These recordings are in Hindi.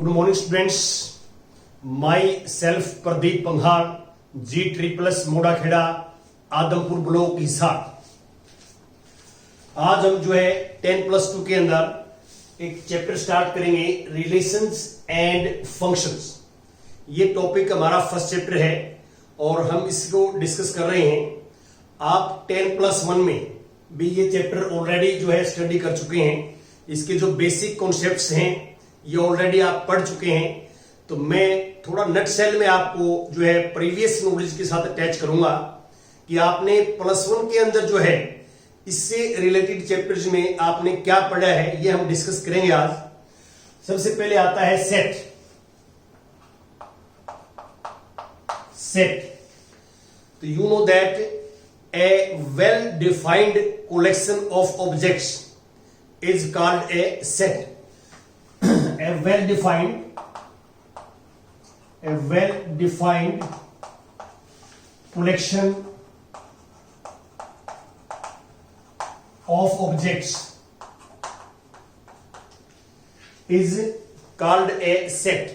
Good morning, students. Myself Pradeep Panghal, G Triplus Modakheda, Adampur block Hisar. आज हम जो है 10+2 के अंदर एक चैप्टर स्टार्ट करेंगे, रिलेशंस एंड फंक्शंस। ये टॉपिक हमारा फर्स्ट चैप्टर है और हम इसको डिस्कस कर रहे हैं। आप 10+1 में भी ये चैप्टर ऑलरेडी जो है स्टडी कर चुके हैं। इसके जो बेसिक कॉन्सेप्ट्स हैं ये ऑलरेडी आप पढ़ चुके हैं। तो मैं थोड़ा नटसेल में आपको जो है प्रीवियस नॉलेज के साथ अटैच करूंगा कि आपने +1 के अंदर जो है इससे रिलेटेड चैप्टर्स में आपने क्या पढ़ा है, ये हम डिस्कस करेंगे आज। सबसे पहले आता है सेट। तो you know that A well defined collection of objects is called a set. A well-defined collection of objects is called a set।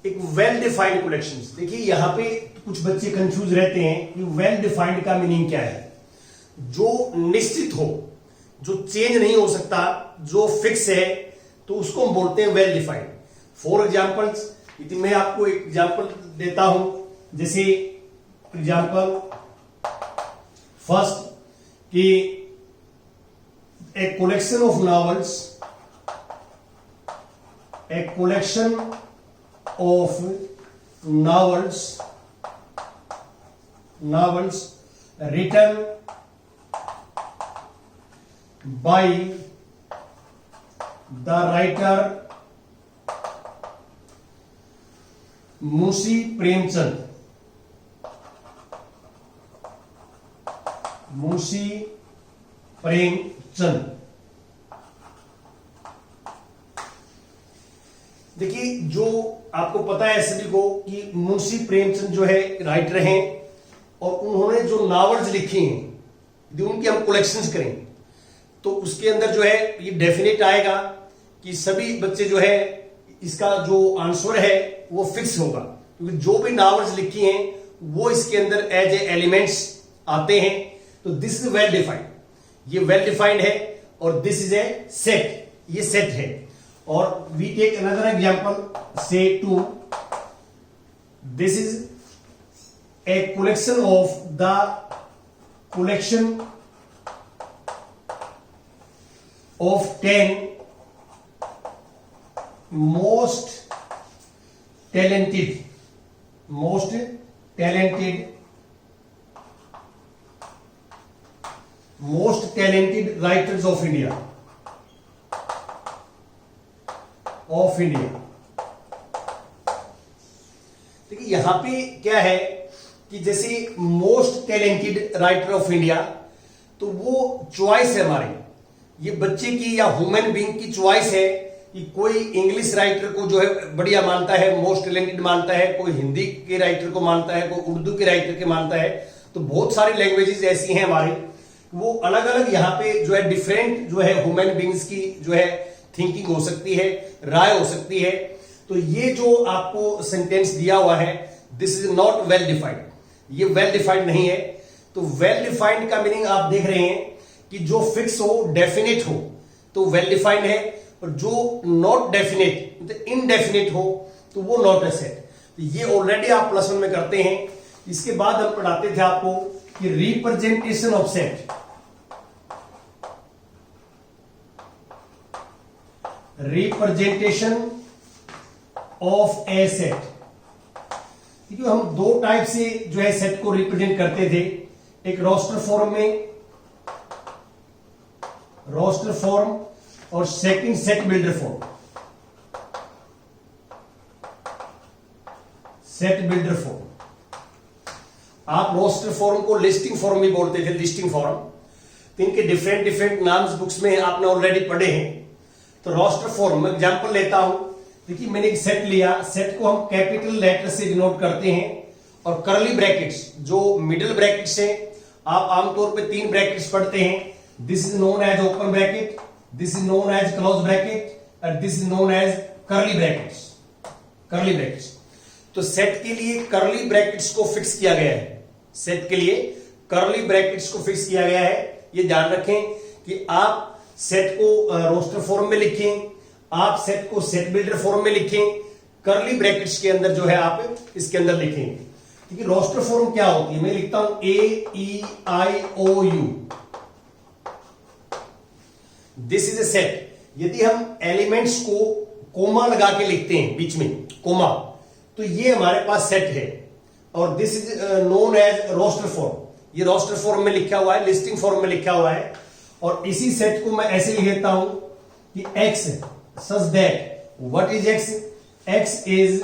एक वेल डिफाइंड कलेक्शन। देखिए यहां पे कुछ बच्चे कंफ्यूज रहते हैं कि वेल डिफाइंड का मीनिंग क्या है। जो निश्चित हो, जो चेंज नहीं हो सकता, जो फिक्स है, तो उसको हम बोलते हैं वेल डिफाइंड। फॉर एग्जाम्पल्स, यदि मैं आपको एक एग्जाम्पल देता हूं, जैसे एग्जाम्पल फर्स्ट कि a collection of novels, a collection of novels written by the writer Munshi Premchand. देखिए जो आपको पता है सभी को कि मुंशी प्रेमचंद जो है राइटर हैं और उन्होंने जो नॉवेल्स लिखी हैं यदि उनकी हम कलेक्शंस करें तो उसके अंदर जो है ये डेफिनेट आएगा कि सभी बच्चे जो है इसका जो आंसर है वो फिक्स होगा, क्योंकि जो भी नॉवेल्स लिखी हैं वो इसके अंदर एज ए एलिमेंट्स आते हैं। तो दिस इज वेल डिफाइंड, ये वेल डिफाइंड है और दिस इज ए सेट, ये सेट है। और we take another example, say two, this is a collection of the collection of 10 most talented writers of India। देखिए यहां पे क्या है कि जैसे most talented writer of India, तो वो चॉइस है हमारी, ये बच्चे की या ह्यूमन बीइंग की चॉइस है कि कोई इंग्लिश राइटर को जो है बढ़िया मानता है, मोस्ट टैलेंटेड मानता है, कोई हिंदी के राइटर को मानता है, कोई उर्दू के राइटर के मानता है। तो बहुत सारी लैंग्वेजेस ऐसी हैं हमारी, वो अलग अलग यहाँ पे जो है डिफरेंट जो है ह्यूमन बीइंग्स की जो है थिंकिंग हो सकती है, राय हो सकती है। तो ये जो आपको सेंटेंस दिया हुआ है, this is not well defined, ये वेल डिफाइंड नहीं है। तो वेल डिफाइंड का मीनिंग आप देख रहे हैं कि जो फिक्स हो, डेफिनेट हो, तो वेल डिफाइंड है, और जो नॉट डेफिनेट मतलब इनडेफिनेट हो तो वो नॉट ए सेट। तो ये ऑलरेडी आप +1 में करते हैं। इसके बाद हम पढ़ाते थे आपको कि representation of set. Representation of A set, क्योंकि हम दो टाइप से जो है सेट को रिप्रेजेंट करते थे, एक रोस्टर फॉर्म में, रोस्टर फॉर्म, और सेकंड सेट बिल्डर फॉर्म। आप रोस्टर फॉर्म को लिस्टिंग फॉर्म भी बोलते थे, लिस्टिंग फॉर्म। तो इनके डिफरेंट नाम्स बुक्स में आपने ऑलरेडी पढ़े हैं। तो रोस्टर फॉर्म में एग्जांपल लेता हूं, देखिए मैंने एक सेट लिया, सेट को हम कैपिटल लेटर से डिनोट करते हैं, और करली ब्रैकेट्स जो मिडिल ब्रैकेट्स है, आप आमतौर पे 3 ब्रैकेट्स पढ़ते हैं। This is known as open bracket, this is known as close bracket and this is known as curly brackets। Curly brackets. तो सेट के लिए कर्ली ब्रैकेट्स को फिक्स किया गया है, सेट के लिए कर्ली ब्रैकेट्स को फिक्स किया गया है। ये ध्यान रखें कि आप सेट को रोस्टर फॉर्म में लिखें, आप सेट को सेट बिल्डर फॉर्म में लिखें, कर्ली ब्रैकेट्स के अंदर जो है आप इसके अंदर लिखेंगे। क्योंकि रोस्टर फॉर्म क्या होती है, मैं लिखता हूं AEIOU, this is a set. यदि हम एलिमेंट्स को कोमा लगा के लिखते हैं, बीच में कोमा, तो ये हमारे पास सेट है। और this is known as roster form, ये रोस्टर फॉर्म में लिखा हुआ है, लिस्टिंग फॉर्म में लिखा हुआ है। और इसी सेट को मैं ऐसे लिख लेता हूं कि X such that, what is X? X is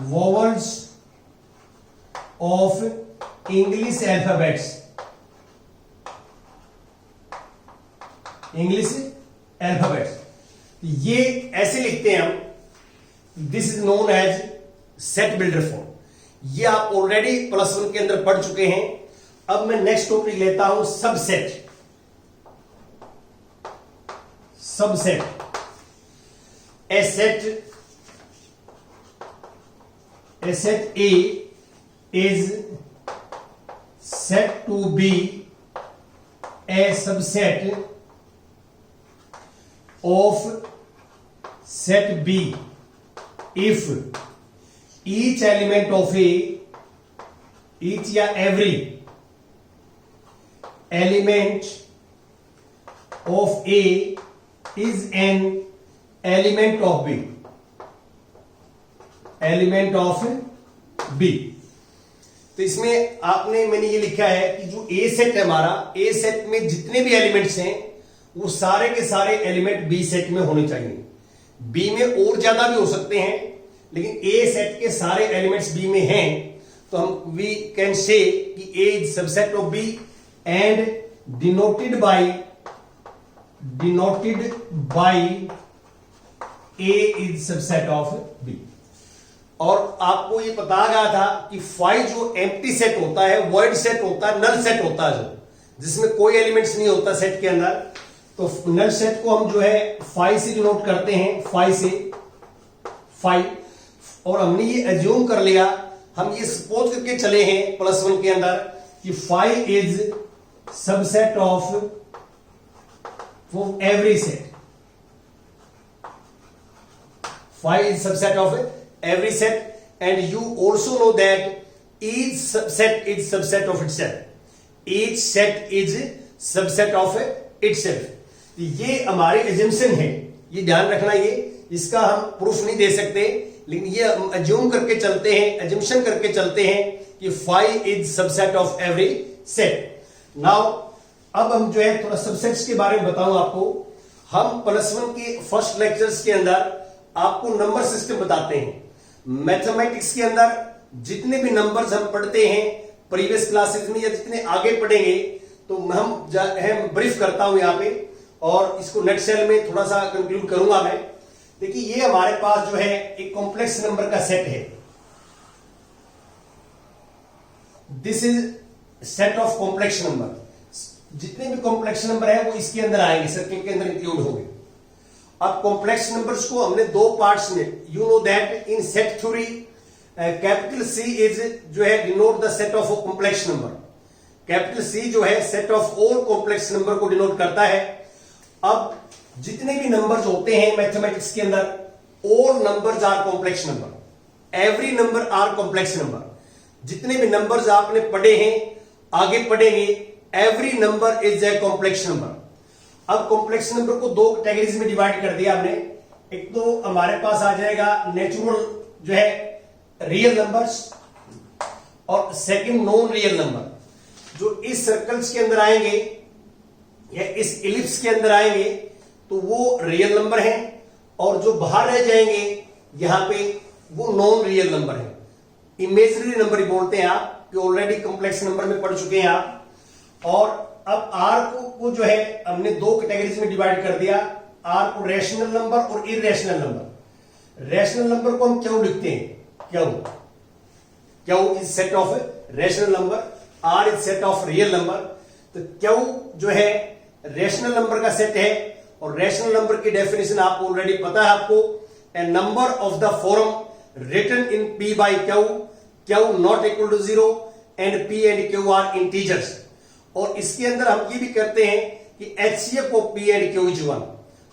vowels of English alphabets, English alphabets. ये ऐसे लिखते हैं हम, this is known as set builder form. ये आप ऑलरेडी +1 के अंदर पढ़ चुके हैं। अब मैं नेक्स्ट टॉपिक लेता हूं subset. Subset, a set A is said to be a subset of set B if each element of A, each या every element of A is an element of B, element of B। तो इसमें आपने, मैंने ये लिखा है कि जो A सेट है हमारा, A सेट में जितने भी एलिमेंट्स हैं वो सारे के सारे एलिमेंट B सेट में होने चाहिए। B में और ज्यादा भी हो सकते हैं, लेकिन A सेट के सारे एलिमेंट्स B में हैं, तो हम वी कैन से कि A is subset of B and denoted by A is subset of B। और आपको ये पता गया था कि फाई जो एम्प्टी सेट होता है, वॉइड सेट होता है, नल सेट होता है, जो जिसमें कोई एलिमेंट्स नहीं होता सेट के अंदर, तो नल सेट को हम जो है फाई से डिनोट करते हैं, फाई से, फाई। और हमने ये एज्यूम कर लिया, हम ये सपोज करके चले हैं +1 के अंदर कि phi is subset of every set, phi is subset of every set, and you also know that each set is subset of itself, each set is subset of itself। ये हमारी assumption है, ये ध्यान रखना, ये इसका हम प्रूफ नहीं दे सकते, लेकिन ये हम assume करके चलते हैं, assumption करके चलते हैं कि phi is subset of every set। Now अब हम जो है थोड़ा सबसेट्स के बारे में बताऊं आपको। हम +1 के फर्स्ट लेक्चर्स के अंदर आपको नंबर सिस्टम बताते हैं। मैथमेटिक्स के अंदर जितने भी नंबर्स हम पढ़ते हैं प्रीवियस क्लासेस में या जितने आगे पढ़ेंगे, तो हम ब्रीफ करता हूं यहां पे, और इसको नेक्स्ट सेल में थोड़ा सा कंक्लूड करूंगा मैं। देखिए, ये हमारे पास जो है एक कॉम्प्लेक्स नंबर का सेट है, this is set of complex number. जितने भी कॉम्प्लेक्स नंबर है वो इसके अंदर आएंगे, सर्किल के अंदर इंक्लूड होंगे। अब कॉम्प्लेक्स नंबर्स को हमने दो पार्ट्स में, you know that in set theory capital C is जो है denote the set of complex number. Capital C जो है set of all complex number को डिनोट करता है। अब जितने भी नंबर्स होते हैं मैथमेटिक्स के अंदर, all numbers are complex number, every number are complex number. जितने भी नंबर्स आपने पढ़े हैं, आगे पढ़ेंगे, every number is a complex number. अब कॉम्प्लेक्स नंबर को दो कैटेगरीज में डिवाइड कर दिया हमने। एक तो हमारे पास आ जाएगा नेचुरल जो है रियल नंबर्स, और सेकंड नॉन रियल नंबर। जो इस सर्कल्स के अंदर आएंगे या इस इलिप्स के अंदर आएंगे तो वो रियल नंबर हैं, और जो बाहर रह जाएंगे यहां पे वो नॉन रियल नंबर है, इमेजिनरी नंबर ही बोलते हैं आप, कि ऑलरेडी कॉम्प्लेक्स नंबर में पढ़ चुके हैं आप। और अब आर को जो है हमने दो कैटेगरीज में डिवाइड कर दिया, आर को रैशनल नंबर और इरेशनल नंबर। रैशनल नंबर को हम क्यों लिखते हैं, Q is set of rational number, R is set of real number. तो क्यों जो है रैशनल नंबर का सेट है, और रैशनल नंबर की डेफिनेशन आपको ऑलरेडी पता है आपको, a number of the form written in P by Q, Q not equal to 0 and P and Q are integers. और इसके अंदर हम ये भी करते हैं कि HCF of P and Q is 1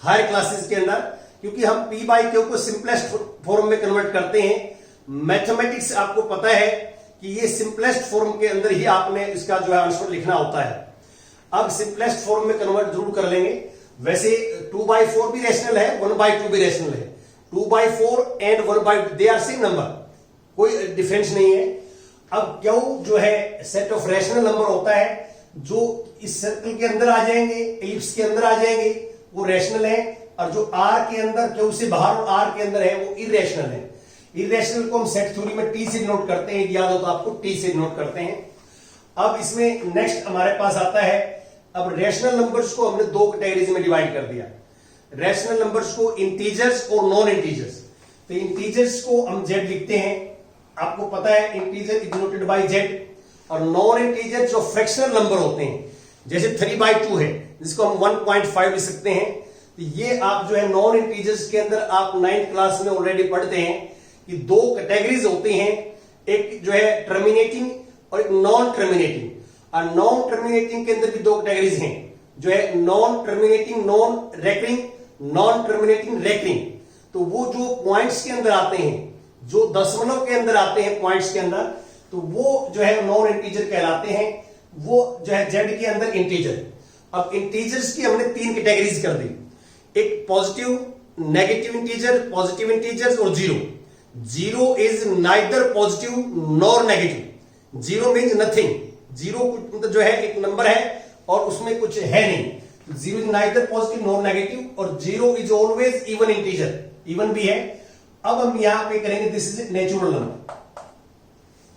higher classes के अंदर, क्योंकि हम P by Q को सिंपलेस्ट फॉर्म में कन्वर्ट करते हैं। मैथमेटिक्स आपको पता है कि ये सिंपलेस्ट फॉर्म के अंदर ही आपने इसका जो है आंसर लिखना होता है। अब सिंपलेस्ट फॉर्म में कन्वर्ट जरूर कर लेंगे। वैसे 2/4 भी रैशनल है, 1/2 भी रैशनल है। 2/4 and 1/2 they are same number, कोई डिफरेंस नहीं है। अब क्यू जो है सेट ऑफ रैशनल नंबर होता है जो इस सर्कल के अंदर आ जाएंगे, एलिप्स के अंदर आ जाएंगे, वो रैशनल है। और जो आर के अंदर, क्यू से बाहर और आर के अंदर है, वो इरेशनल है। इरेशनल को हम सेट थ्योरी में टी से नोट करते हैं, याद हो तो आपको टी से नोट करते हैं। अब इसमें नेक्स्ट हमारे पास आता है, अब रैशनल नंबर्स को हमने दो कैटेगरीज में डिवाइड कर दिया। रैशनल नंबर्स को इंटीजर्स और नॉन इंटीजर्स। तो इंटीजर्स को हम जेड लिखते हैं, आपको पता है integer is noted bye Z. और नॉन इंटीजर जो फ्रैक्शनल नंबर होते हैं, जैसे 3/2 है जिसको हम 1.5 लिख सकते हैं। तो ये आप जो है नॉन इंटीजर्स के अंदर आप 9th क्लास में ऑलरेडी पढ़ते हैं कि दो कैटेगरीज होती हैं, एक जो है टर्मिनेटिंग और एक नॉन टर्मिनेटिंग। और नॉन टर्मिनेटिंग के अंदर भी दो कैटेगरीज हैं, जो है non terminating non recurring, non terminating recurring. तो वो जो पॉइंट्स के अंदर आते हैं, जो दशमलव के अंदर आते हैं पॉइंट्स के अंदर, तो वो जो है नॉन इंटीजर कहलाते हैं। वो जो है जेड के अंदर इंटीजर। अब इंटीजर्स की हमने 3 कैटेगरीज कर दी, एक positive, negative integer, positive integers और zero. Zero is neither positive nor negative. Zero means nothing. Zero मतलब जो है एक नंबर है और उसमें कुछ है नहीं। Zero is neither positive nor negative और zero is always even integer, even भी है। अब हम यहां पे करेंगे this is natural number,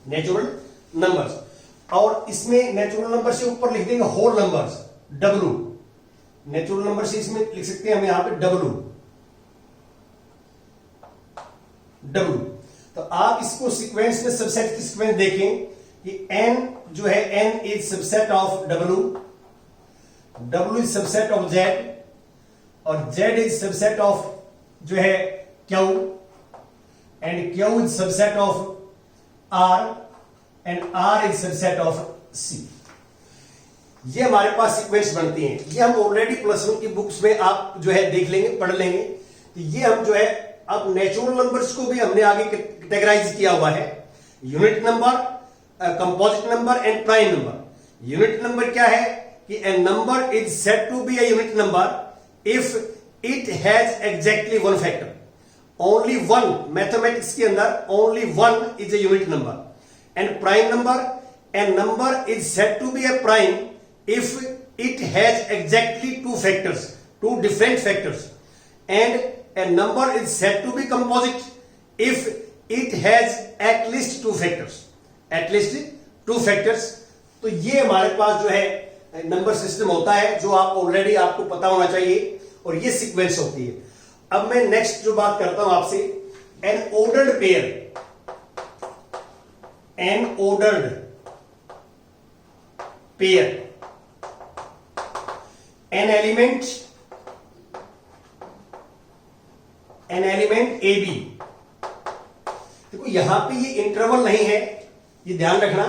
natural numbers. और इसमें नेचुरल नंबर से ऊपर लिख देंगे whole numbers, W. Natural number से इसमें लिख सकते हैं हम यहां पे डब्ल्यू, डब्ल्यू। तो आप इसको सीक्वेंस में सबसेट की सीक्वेंस देखें कि एन जो है N is subset of W, W is subset of Z और जेड इज सबसेट ऑफ जो है Q and Q is subset of R and R is subset of C. ये हमारे पास सीक्वेंस बनती हैं। ये हम ऑलरेडी +1 की बुक्स में आप जो है देख लेंगे, पढ़ लेंगे। तो ये हम जो है अब नेचुरल नंबर्स को भी हमने आगे कैटेगराइज किया हुआ है, unit number, composite number and prime number. Unit number क्या है कि a number is said to be a unit number if it has exactly 1 factor. Only 1, mathematics के अंदर only 1 is a unit number. And prime number, a number is said to be a prime if it has exactly 2 factors, 2 different factors. And a number is said to be composite if it has at least 2 factors, at least 2 factors. तो ये हमारे पास जो है नंबर सिस्टम होता है, जो आप ऑलरेडी आपको पता होना चाहिए, और ये सीक्वेंस होती है। अब मैं नेक्स्ट जो बात करता हूं आपसे, an ordered pair, an ordered pair, an element A B. देखो यहां पे ये इंटरवल नहीं है, ये ध्यान रखना।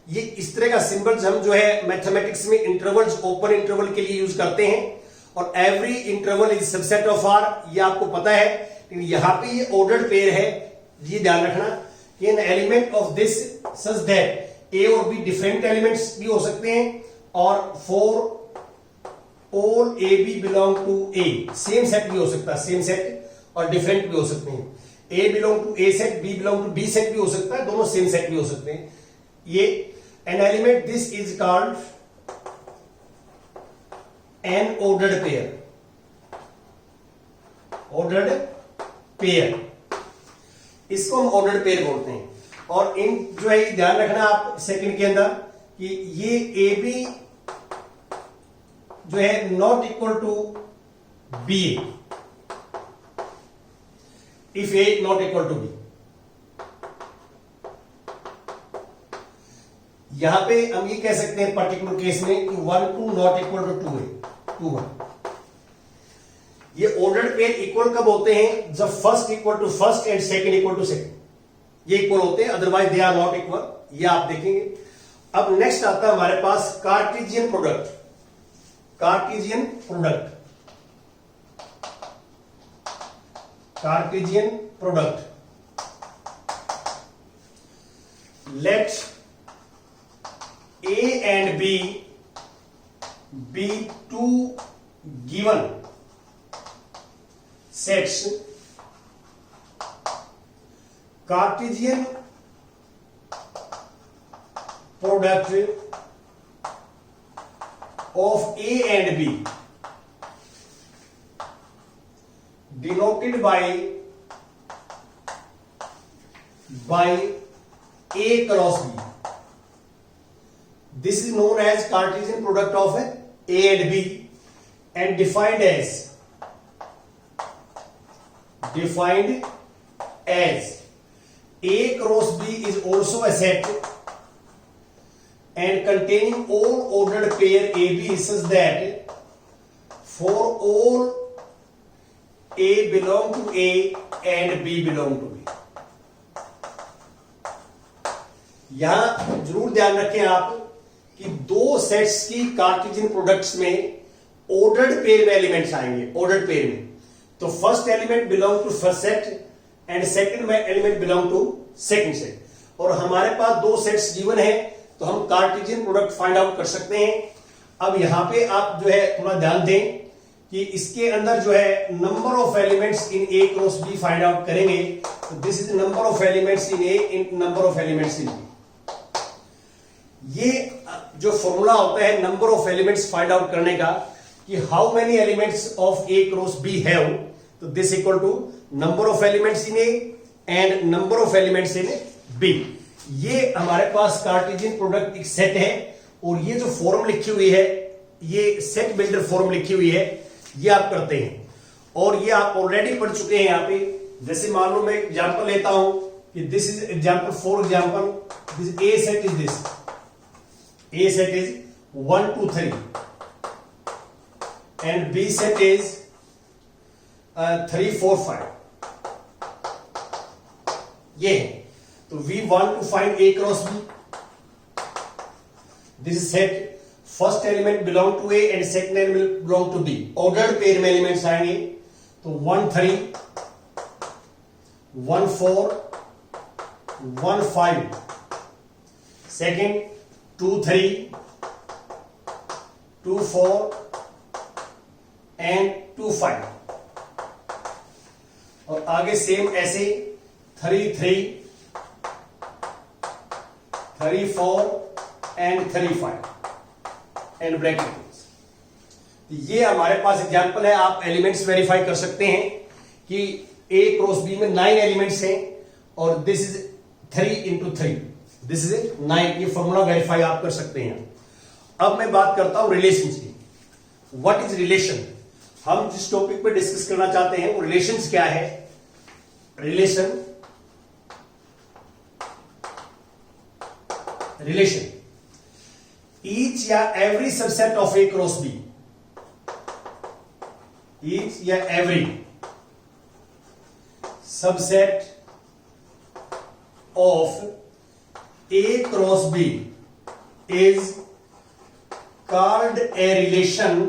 ये इस तरह का सिंबल्स हम जो है मैथमेटिक्स में इंटरवल्स, ओपन इंटरवल के लिए यूज करते हैं। और every interval is subset of R, ये आपको पता है। लेकिन यहां पे ये ऑर्डर्ड पेयर है, ये ध्यान रखना कि an element of this such that A और बी डिफरेंट एलिमेंट्स भी हो सकते हैं, और for all A B belong to A, same set भी हो सकता है, सेम सेट और डिफरेंट भी हो सकते हैं। A belong to A set, B belong to B set भी हो सकता है, दोनों सेम सेट भी हो सकते हैं। ये an element this is called an ordered pair, ordered pair, इसको हम ऑर्डर्ड पेयर बोलते हैं। और इन जो है ध्यान रखना आप सेकंड के अंदर कि ये ए बी जो है not equal to B if A not equal to B. यहां पे हम ये कह सकते हैं पर्टिकुलर केस में कि 1 2 नॉट इक्वल टू 2 2 1। ये ऑर्डर्ड पेयर इक्वल कब होते हैं? जब first equal to first and second equal to second. ये इक्वल होते हैं, otherwise they are not equal, ये आप देखेंगे। अब नेक्स्ट आता है हमारे पास Cartesian product. Cartesian product, Cartesian product, let A and B be two given sets. Cartesian product of A and B denoted by A cross B. This is known as Cartesian product of A and B and defined as A cross B is also a set and containing all ordered pair AB such that for all A belong to A and B belong to B. यहां जरूर ध्यान रखें आप कि दो सेट्स की कार्टेशियन प्रोडक्ट्स में ऑर्डर्ड पेयर में एलिमेंट्स आएंगे, ऑर्डर्ड पेयर में। तो first element belong to first set and second element belong to second set. और हमारे पास दो सेट्स गिवन है तो हम कार्टेशियन प्रोडक्ट फाइंड आउट कर सकते हैं। अब यहां पे आप जो है थोड़ा ध्यान दें कि इसके अंदर जो है number of elements in A cross B find out करेंगे। तो this is number of elements in A in number of elements in B. ये जो फॉर्मूला होता है number of elements find out करने का कि how many elements of A cross B have, तो this equal to number of elements in A and number of elements in B. ये हमारे पास कार्टेशियन प्रोडक्ट एक सेट है और ये जो फॉर्म लिखी हुई है, ये सेट बिल्डर फॉर्म लिखी हुई है, ये आप करते हैं और ये आप ऑलरेडी पढ़ चुके हैं। यहां पे जैसे मान लो मैं एग्जांपल लेता हूं कि this is example, for example this A set is this, A set is 1 2 3 and B set is 3 4 5, ये है। तो we want to find A cross B. This is set, first element belong to A and second element belong to B. Ordered pair में एलिमेंट्स आएंगे तो 1 3 1 4 1 5, सेकेंड 2 3 2 4 and 2 5, और आगे सेम ऐसे 3 3 3 4 and 3 5 एंड ब्रैकेट। ये हमारे पास एग्जांपल है। आप एलिमेंट्स वेरीफाई कर सकते हैं कि ए क्रॉस बी में 9 एलिमेंट्स हैं और this is 3 into 3, this is 9। ये फॉर्मूला वेरीफाई आप कर सकते हैं। अब मैं बात करता हूं रिलेशन की। What is relation? हम जिस टॉपिक पे डिस्कस करना चाहते हैं वो रिलेशंस क्या है। रिलेशन ईच या every subset of A cross B, each या every subset of A cross B is called a relation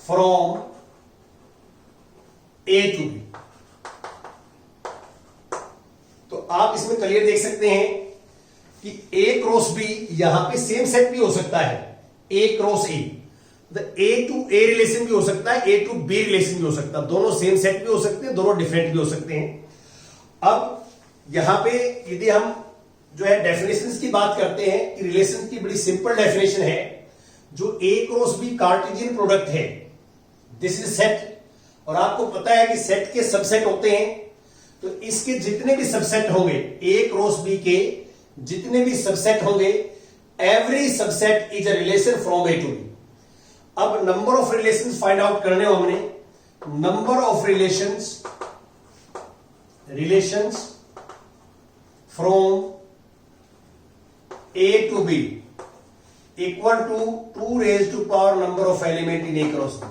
from A to B। तो आप इसमें क्लियर देख सकते हैं कि A क्रॉस B यहां पे सेम सेट भी हो सकता है, A cross A, A to A relation भी हो सकता है, A टू B रिलेशन भी हो सकता है। दोनों सेम सेट भी हो सकते हैं, दोनों डिफरेंट भी हो सकते हैं। अब यहां पे यदि हम जो है डेफिनेशंस की बात करते हैं कि रिलेशन की बड़ी सिंपल डेफिनेशन है। जो ए क्रॉस बी कार्टेशियन प्रोडक्ट है, दिस इज सेट, और आपको पता है कि सेट के सबसेट होते हैं। तो इसके जितने भी सबसेट होंगे, ए क्रॉस बी के जितने भी सबसेट होंगे, every subset is a relation from A to B. अब number of relations find out करने हो हमने। Number of relations from A to B equal to 2 raised to power number of element in A cross B।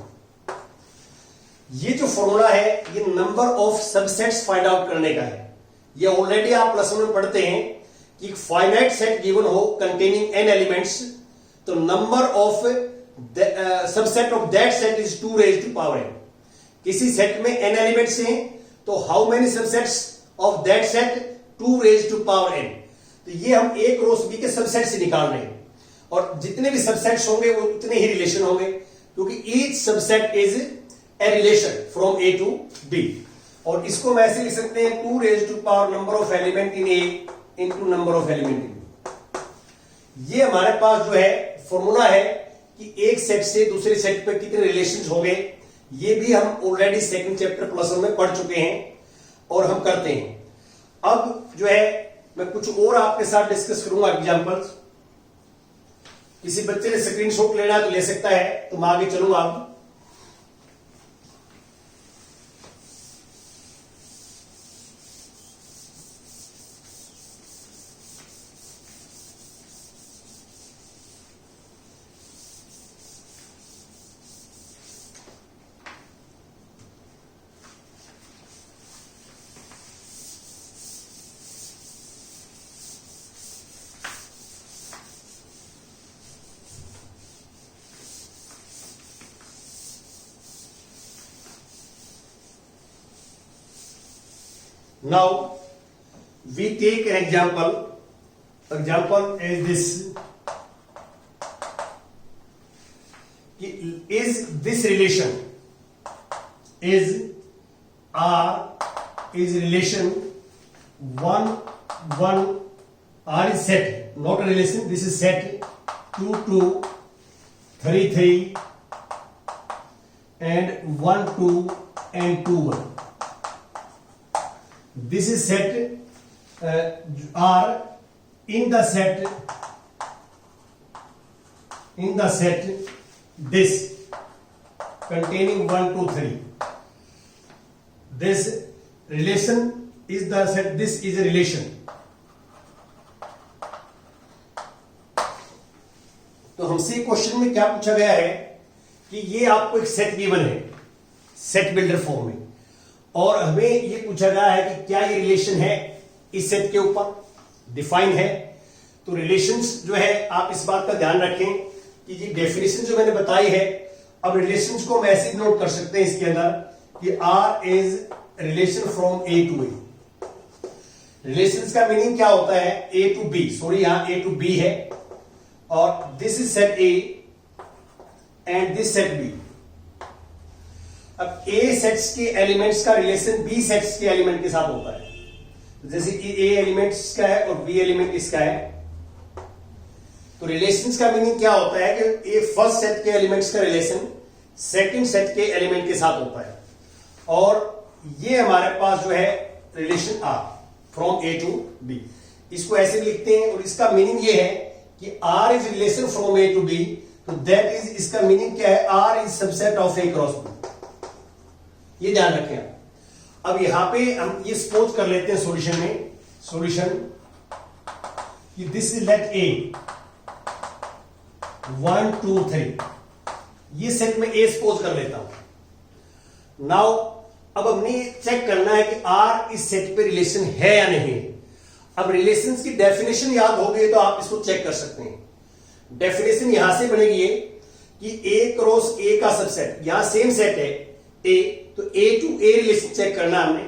ये जो फॉर्मूला है ये number of subsets find out करने का है। ये ऑलरेडी आप प्लस वन में पढ़ते हैं कि फाइनाइट सेट गिवन हो कंटेनिंग n एलिमेंट्स, तो number of subset of that set is 2 raised to power n। किसी सेट में n एलिमेंट्स हैं तो how many subsets of that set 2 raised to power n। तो ये हम ए क्रॉस बी के सबसेट से निकाल रहे हैं, और जितने भी सबसेट्स होंगे वो उतने ही रिलेशन होंगे, क्योंकि each subset is a relation from A to B. और इसको हम ऐसे लिख सकते हैं 2 raised to power number of element in A into number of element in B. ये हमारे पास जो है फॉर्मूला है कि एक सेट से दूसरे सेट पे कितने रिलेशंस होंगे। ये भी हम already second chapter plus one में पढ़ चुके हैं और हम करते हैं। अब जो है मैं कुछ और आपके साथ डिस्कस करूंगा एग्जांपल्स। किसी बच्चे ने स्क्रीनशॉट लेना है तो ले सकता है, तो मैं आगे चलूंगा। अब now we take an example is this, is this relation is relation 1 1 R is set, not a relation, this is set 2 2 3 3 and 1 2 and 2 1। This is set R in the set this containing 1 2 3। This relation is the set, this is a relation। तो हमसे क्वेश्चन में क्या पूछा गया है कि ये आपको एक सेट गिवन है सेट बिल्डर फॉर्म में, और हमें ये पूछा गया है कि क्या ये रिलेशन है इस सेट के ऊपर डिफाइन है। तो रिलेशंस जो है आप इस बात का ध्यान रखें कि ये डेफिनेशन जो मैंने बताई है, अब रिलेशंस को हम ऐसे नोट कर सकते हैं इसके अंदर कि R is relation from A to A। Relations का मीनिंग क्या होता है, A टू B, सॉरी यहां A टू B है, और this is set A and this set B। अब A सेट्स के एलिमेंट्स का रिलेशन B सेट्स के एलिमेंट के साथ होता है। जैसे कि A एलिमेंट इसका है और B एलिमेंट इसका है, तो रिलेशंस का मीनिंग क्या होता है कि A फर्स्ट सेट के एलिमेंट्स का रिलेशन सेकंड सेट के एलिमेंट के साथ होता है, और ये हमारे पास जो है relation R from A to B। इसको ऐसे लिखते हैं, और इसका मीनिंग ये है कि R is relation from A to B, तो दैट इज, इसका मीनिंग क्या है, R is subset of A cross B। ये ध्यान रखें आप। अब यहां पे हम ये सपोज कर लेते हैं सॉल्यूशन में, सॉल्यूशन कि दिस इज लेट A 1 2 3, ये सेट में A सपोज कर लेता हूं। नाउ अब हमने चेक करना है कि R इस सेट पे रिलेशन है या नहीं। अब रिलेशंस की डेफिनेशन याद हो गई तो आप इसको चेक कर सकते हैं। डेफिनेशन यहां से बनेगी कि A क्रॉस A का सबसेट, यहां सेम सेट है A, तो A to A relation check करना हमने,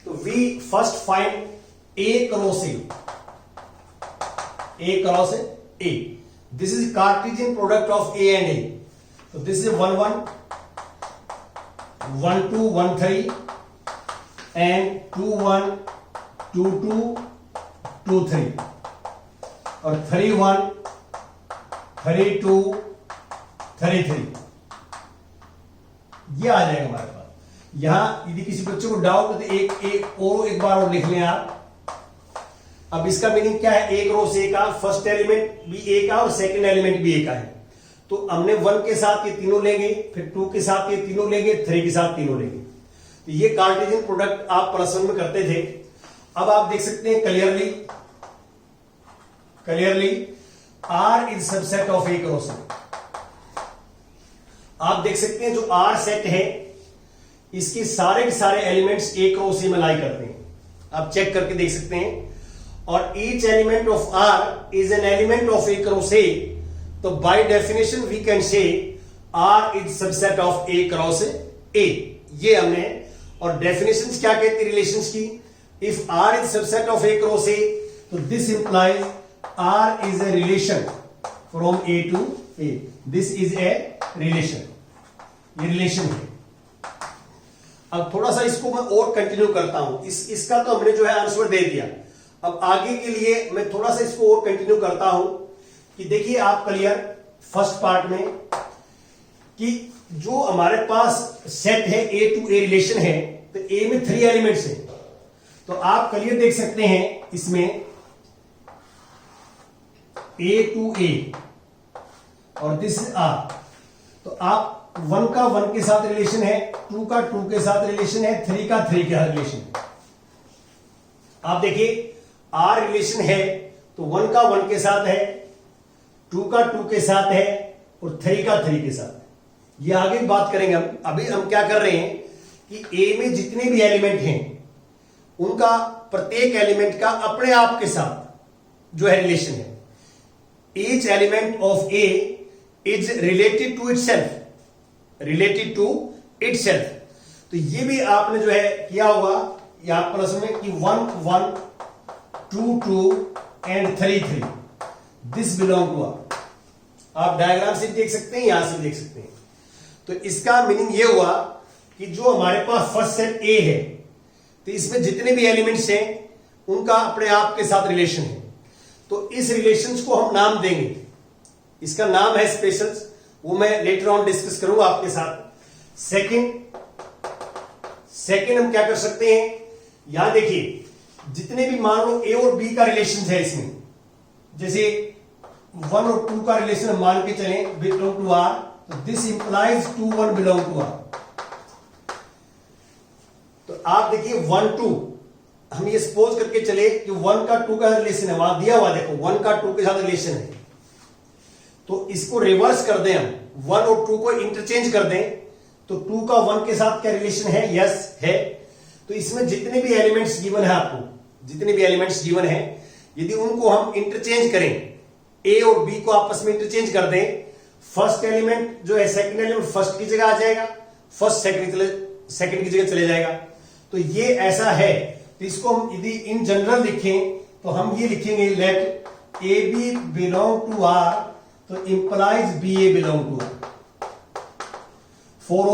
तो we first find A cross A। This is Cartesian product of A and A, तो दिस इज 1 1 1 2 1 3 एंड 2 1 2 2 2 3 और 3 1 3 2 3 3। ये आ जाएगा हमारे पास। यहां यदि किसी बच्चे को डाउट है तो एक बार और लिख लें आप। अब इसका मीनिंग क्या है, A क्रॉस A का फर्स्ट एलिमेंट भी A का और सेकंड एलिमेंट भी A का है, तो हमने 1 के साथ ये तीनों लेंगे, फिर 2 के साथ ये तीनों लेंगे, 3 के साथ तीनों लेंगे। तो ये कार्टेशियन प्रोडक्ट आप प्लस वन में करते थे। अब आप देख सकते हैं clearly R is subset of A cross A। आप देख सकते हैं जो R सेट है इसके सारे के सारे एलिमेंट्स एक रो से में लाई करते हैं, आप चेक करके देख सकते हैं। और each element of R is an element of A cross A, तो by definition we can say R is subset of A cross A. ये हमने, और डेफिनेशंस क्या कहती है रिलेशंस की, if R is subset of A cross A, तो this implies R is a relation from A to A, this is a relation, ये रिलेशन है। अब थोड़ा सा इसको मैं और कंटिन्यू करता हूं, इसका तो हमने जो है आंसर दे दिया। अब आगे के लिए मैं थोड़ा सा इसको और कंटिन्यू करता हूं कि देखिए आप क्लियर फर्स्ट पार्ट में कि जो हमारे पास सेट है ए टू ए रिलेशन है, तो ए में 3 एलिमेंट्स हैं, तो आप क्लियर देख सकते हैं इसमें ए टू ए और दिस आर, तो आप 1 का 1 के साथ रिलेशन है, 2 का 2 के साथ रिलेशन है, 3 का 3 के साथ रिलेशन है। आप देखिए आर रिलेशन है तो 1 का 1 के साथ है, 2 का 2 के साथ है और 3 का 3 के साथ है। ये आगे बात करेंगे हम। अभी हम क्या कर रहे हैं कि ए में जितने भी एलिमेंट हैं उनका प्रत्येक एलिमेंट का अपने आप के साथ जो है रिलेशन है। Each element of A is related to itself, related to itself. तो ये भी आपने जो है किया होगा यहां प्लस में कि 1 1 2 2 and 3 3, this belong to R. आप डायग्राम से देख सकते हैं, यहां से देख सकते हैं। तो इसका मीनिंग ये हुआ कि जो हमारे पास फर्स्ट सेट ए है, तो इसमें जितने भी एलिमेंट्स हैं उनका अपने आप के साथ रिलेशन है। तो इस रिलेशंस को हम नाम देंगे, इसका नाम है स्पेशल्स, वो मैं लेटर ऑन डिस्कस करूंगा आपके साथ। सेकंड हम क्या कर सकते हैं, यहां देखिए जितने भी मान लो ए और बी का रिलेशन है इसमें, जैसे 1 और 2 का रिलेशन हम मान के चले बिलोंग टू आर, तो this implies 2 1 belong to R. तो आप देखिए 1 2, हम ये सपोज करके चले कि 1 का 2 का रिलेशन है, वहां दिया हुआ देखो 1 का 2 के साथ रिलेशन है, तो इसको रिवर्स कर दें हम, 1 और 2 को इंटरचेंज कर दें, तो 2 का 1 के साथ क्या रिलेशन है, यस है। तो इसमें जितने भी एलिमेंट्स गिवन है आपको, जितने भी एलिमेंट्स गिवन है, यदि उनको हम इंटरचेंज करें, ए और बी को आपस में इंटरचेंज कर दें, फर्स्ट एलिमेंट जो है सेकंड एलिमेंट फर्स्ट की जगह आ जाएगा, फर्स्ट सेकंड की जगह चले जाएगा। तो ये ऐसा है। तो इसको हम यदि इन जनरल लिखें तो हम ये लिखेंगे let A B belong to R, तो implies B A belong to R. For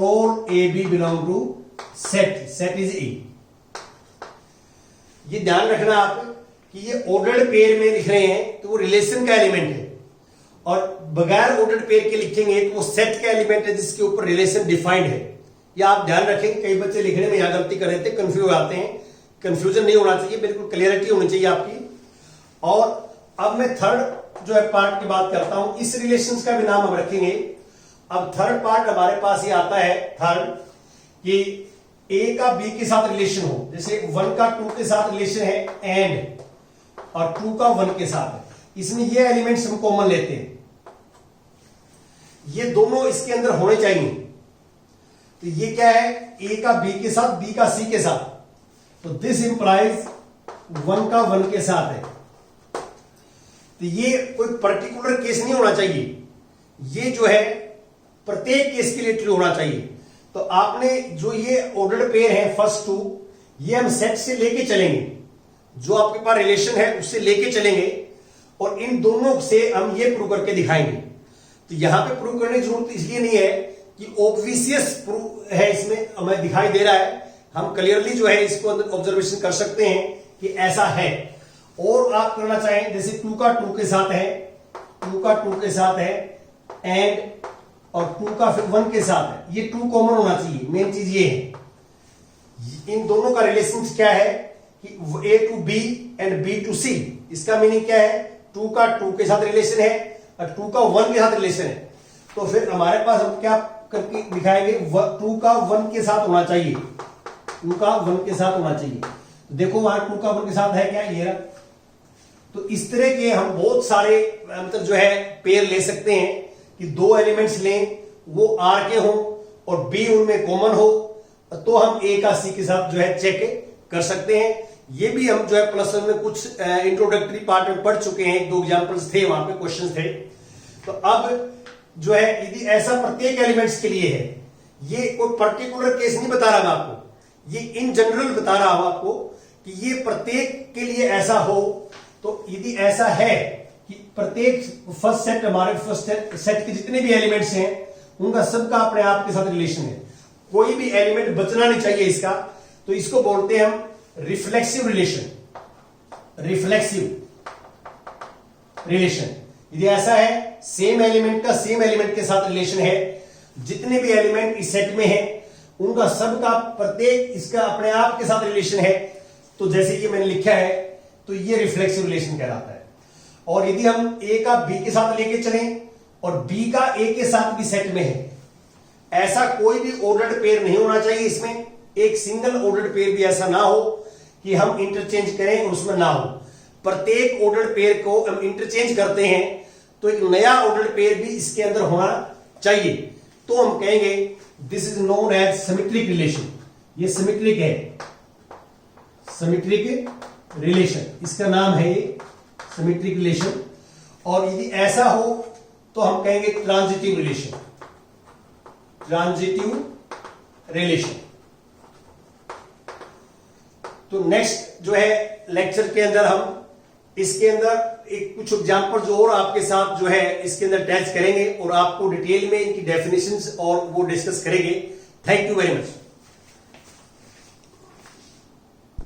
all A B belong to set is A. ये ध्यान रखना आप कि ये ऑर्डर्ड पेयर में लिख रहे हैं तो वो रिलेशन का एलिमेंट है, और बगैर ऑर्डर्ड पेयर के लिखेंगे तो वो सेट का एलिमेंट है जिसके ऊपर रिलेशन डिफाइंड है। ये आप ध्यान रखें, कई बच्चे लिखने में यहां गलती कर रहे थे, कंफ्यूज आते हैं। कंफ्यूजन नहीं होना चाहिए, बिल्कुल क्लियरिटी होनी चाहिए आपकी। और अब मैं थर्ड जो है पार्ट की बात करता हूं, इस रिलेशंस का भी नाम हम रखेंगे। अब थर्ड पार्ट हमारे पास ये आता है, थर्ड कि ए का बी के साथ रिलेशन हो, जैसे 1 का 2 के साथ रिलेशन है एंड, और 2 का 1 के साथ है। इसमें ये एलिमेंट्स हम कॉमन लेते हैं, ये दोनों इसके अंदर होने चाहिए। तो ये क्या है, ए का बी के साथ, बी का सी के साथ, तो दिस इंप्लाइज 1 का 1 के साथ है। तो ये कोई पर्टिकुलर केस नहीं होना चाहिए, ये जो है प्रत्येक केस के लिए ट्रू होना चाहिए। तो आपने जो ये ऑर्डर्ड पेयर है फर्स्ट 2, ये हम सेट से लेके चलेंगे, जो आपके पास रिलेशन है उससे लेके चलेंगे, और इन दोनों से हम ये प्रूव करके दिखाएंगे। तो यहां पे प्रूव करने की जरूरत इसलिए नहीं है कि ऑब्वियस प्रूव है, इसमें हमें दिखाई दे रहा है, हम क्लियरली जो है इसको अंदर ऑब्जर्वेशन कर सकते हैं कि ऐसा है। और आप करना चाहें जैसे 2 का 2 के साथ है, 2 का 2 के साथ है एंड, और 2 का फिर 1 के साथ है, ये 2 कॉमन होना चाहिए। मेन चीज ये है, इन दोनों का रिलेशन क्या है कि A to B and B to C. इसका मीनिंग क्या है, 2 का 2 के साथ रिलेशन है और 2 का 1 के साथ रिलेशन है। तो फिर हमारे पास हम क्या करके दिखाएंगे, 2 का 1 के साथ होना चाहिए, 2 का 1 के साथ होना चाहिए। तो देखो वहां 2 का 1 के साथ है क्या, ये रहा। तो इस तरह के हम बहुत सारे मतलब जो है पेयर ले सकते हैं कि 2 एलिमेंट्स लें, वो आर के हों और बी उनमें कॉमन हो तो हम ए का सी के साथ जो है चेक कर सकते हैं। ये भी हम जो है प्लस वन में कुछ इंट्रोडक्टरी पार्ट में पढ़ चुके हैं, 2 एग्जांपल्स थे वहां पे, क्वेश्चंस थे। तो अब जो है यदि ऐसा प्रत्येक एलिमेंट्स के लिए है, ये कोई पर्टिकुलर केस नहीं बता रहा मैं आपको, ये इन जनरल बता रहा हूं आपको कि ये प्रत्येक के लिए ऐसा हो। तो यदि ऐसा है कि प्रत्येक फर्स्ट सेट, हमारे फर्स्ट सेट के जितने भी एलिमेंट्स हैं उनका सबका अपने आप के साथ रिलेशन है, कोई भी एलिमेंट बचना नहीं चाहिए इसका, तो इसको बोलते हैं हम रिफ्लेक्सिव रिलेशन। रिफ्लेक्सिव रिलेशन यदि ऐसा है, सेम एलिमेंट का सेम एलिमेंट के साथ रिलेशन है, जितने भी एलिमेंट इस सेट में हैं उनका सबका प्रत्येक इसका अपने आप के साथ रिलेशन है, तो जैसे ये मैंने लिखा है, तो ये रिफ्लेक्सिव रिलेशन कहलाता है। और यदि हम ए का बी के साथ लेके चलें और बी का ए के साथ भी सेट में है, ऐसा कोई भी ऑर्डर्ड पेयर नहीं होना चाहिए इसमें, एक सिंगल ऑर्डर्ड पेयर भी ऐसा ना हो कि हम इंटरचेंज करें और उसमें ना हो। प्रत्येक ऑर्डर्ड पेयर को हम इंटरचेंज करते हैं तो एक नया ऑर्डर्ड पेयर भी इसके अंदर होना चाहिए, तो हम कहेंगे this is known as symmetric relation. ये सिमेट्रिक है, सिमेट्रिक रिलेशन इसका नाम है, ये सिमेट्रिक रिलेशन। और यदि ऐसा हो तो हम कहेंगे ट्रांजिटिव रिलेशन। Transitive relation. तो नेक्स्ट जो है लेक्चर के अंदर हम इसके अंदर एक कुछ एग्जांपल जो और आपके साथ जो है इसके अंदर अटैच करेंगे और आपको डिटेल में इनकी डेफिनेशंस और वो डिस्कस करेंगे। Thank you very much.